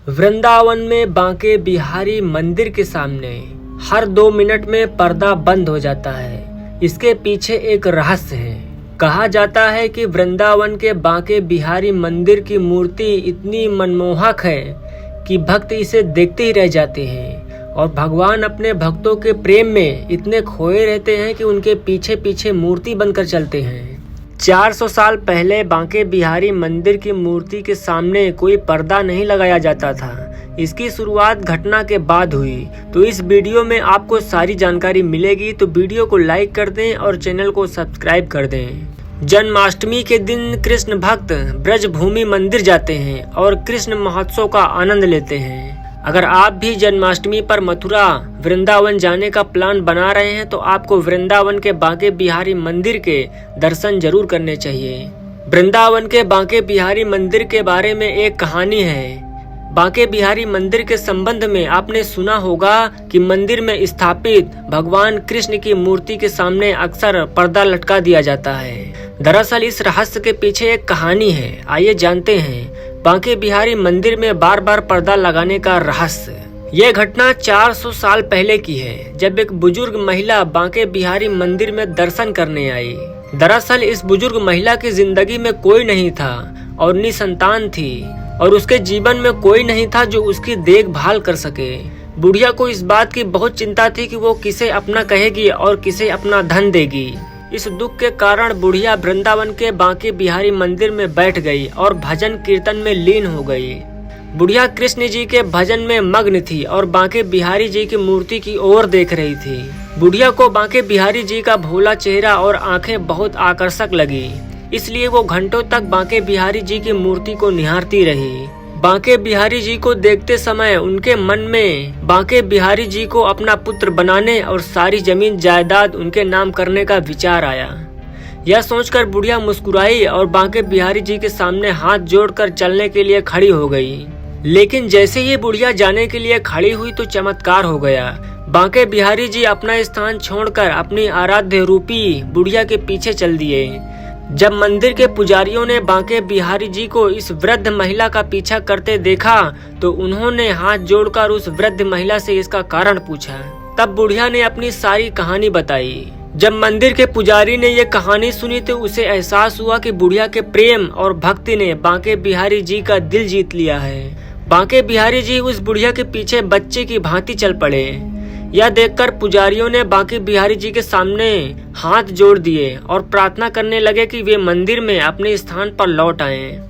वृंदावन में बांके बिहारी मंदिर के सामने हर 2 मिनट में पर्दा बंद हो जाता है। इसके पीछे एक रहस्य है। कहा जाता है कि वृंदावन के बांके बिहारी मंदिर की मूर्ति इतनी मनमोहक है कि भक्त इसे देखते ही रह जाते हैं और भगवान अपने भक्तों के प्रेम में इतने खोए रहते हैं कि उनके पीछे पीछे मूर्ति बनकर चलते हैं। 400 साल पहले बांके बिहारी मंदिर की मूर्ति के सामने कोई पर्दा नहीं लगाया जाता था। इसकी शुरुआत घटना के बाद हुई। तो इस वीडियो में आपको सारी जानकारी मिलेगी, तो वीडियो को लाइक कर दें और चैनल को सब्सक्राइब कर दें। जन्माष्टमी के दिन कृष्ण भक्त ब्रजभूमि मंदिर जाते हैं और कृष्ण महोत्सव का आनंद लेते हैं। अगर आप भी जन्माष्टमी पर मथुरा वृंदावन जाने का प्लान बना रहे हैं तो आपको वृंदावन के बांके बिहारी मंदिर के दर्शन जरूर करने चाहिए। वृंदावन के बांके बिहारी मंदिर के बारे में एक कहानी है। बांके बिहारी मंदिर के संबंध में आपने सुना होगा कि मंदिर में स्थापित भगवान कृष्ण की मूर्ति के सामने अक्सर पर्दा लटका दिया जाता है। दरअसल इस रहस्य के पीछे एक कहानी है। आइए जानते हैं बांके बिहारी मंदिर में बार बार पर्दा लगाने का रहस्य। यह घटना 400 साल पहले की है, जब एक बुजुर्ग महिला बांके बिहारी मंदिर में दर्शन करने आई। दरअसल इस बुजुर्ग महिला की जिंदगी में कोई नहीं था और निसंतान थी और उसके जीवन में कोई नहीं था जो उसकी देखभाल कर सके। बुढ़िया को इस बात की बहुत चिंता थी कि वो किसे अपना कहेगी और किसे अपना धन देगी। इस दुख के कारण बुढ़िया वृंदावन के बांके बिहारी मंदिर में बैठ गई और भजन कीर्तन में लीन हो गई। बुढ़िया कृष्ण जी के भजन में मग्न थी और बांके बिहारी जी की मूर्ति की ओर देख रही थी। बुढ़िया को बांके बिहारी जी का भोला चेहरा और आंखें बहुत आकर्षक लगी, इसलिए वो घंटों तक बांके बिहारी जी की मूर्ति को निहारती रही। बांके बिहारी जी को देखते समय उनके मन में बांके बिहारी जी को अपना पुत्र बनाने और सारी जमीन जायदाद उनके नाम करने का विचार आया। यह सोचकर बुढ़िया मुस्कुराई और बांके बिहारी जी के सामने हाथ जोड़कर चलने के लिए खड़ी हो गई। लेकिन जैसे ही बुढ़िया जाने के लिए खड़ी हुई तो चमत्कार हो गया। बांके बिहारी जी अपना स्थान छोड़कर अपनी आराध्य रूपी बुढ़िया के पीछे चल दिए। जब मंदिर के पुजारियों ने बांके बिहारी जी को इस वृद्ध महिला का पीछा करते देखा तो उन्होंने हाथ जोड़कर उस वृद्ध महिला से इसका कारण पूछा। तब बुढ़िया ने अपनी सारी कहानी बताई। जब मंदिर के पुजारी ने ये कहानी सुनी तो उसे एहसास हुआ कि बुढ़िया के प्रेम और भक्ति ने बांके बिहारी जी का दिल जीत लिया है। बांके बिहारी जी उस बुढ़िया के पीछे बच्चे की भांति चल पड़े। यह देखकर पुजारियों ने बांके बिहारी जी के सामने हाथ जोड़ दिए और प्रार्थना करने लगे कि वे मंदिर में अपने स्थान पर लौट आएं।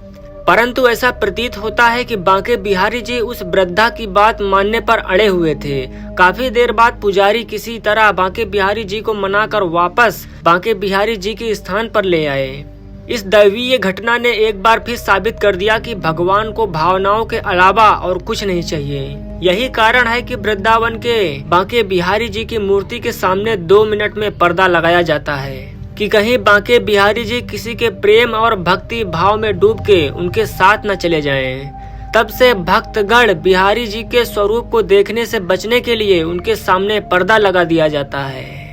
परंतु ऐसा प्रतीत होता है कि बांके बिहारी जी उस वृद्धा की बात मानने पर अड़े हुए थे। काफी देर बाद पुजारी किसी तरह बांके बिहारी जी को मनाकर वापस बांके बिहारी जी के स्थान पर ले आए। इस दैवीय घटना ने एक बार फिर साबित कर दिया कि भगवान को भावनाओं के अलावा और कुछ नहीं चाहिए। यही कारण है कि वृंदावन के बांके बिहारी जी की मूर्ति के सामने 2 मिनट में पर्दा लगाया जाता है कि कहीं बांके बिहारी जी किसी के प्रेम और भक्ति भाव में डूब के उनके साथ न चले जाएं। तब से भक्तगण बिहारी जी के स्वरूप को देखने से बचने के लिए उनके सामने पर्दा लगा दिया जाता है।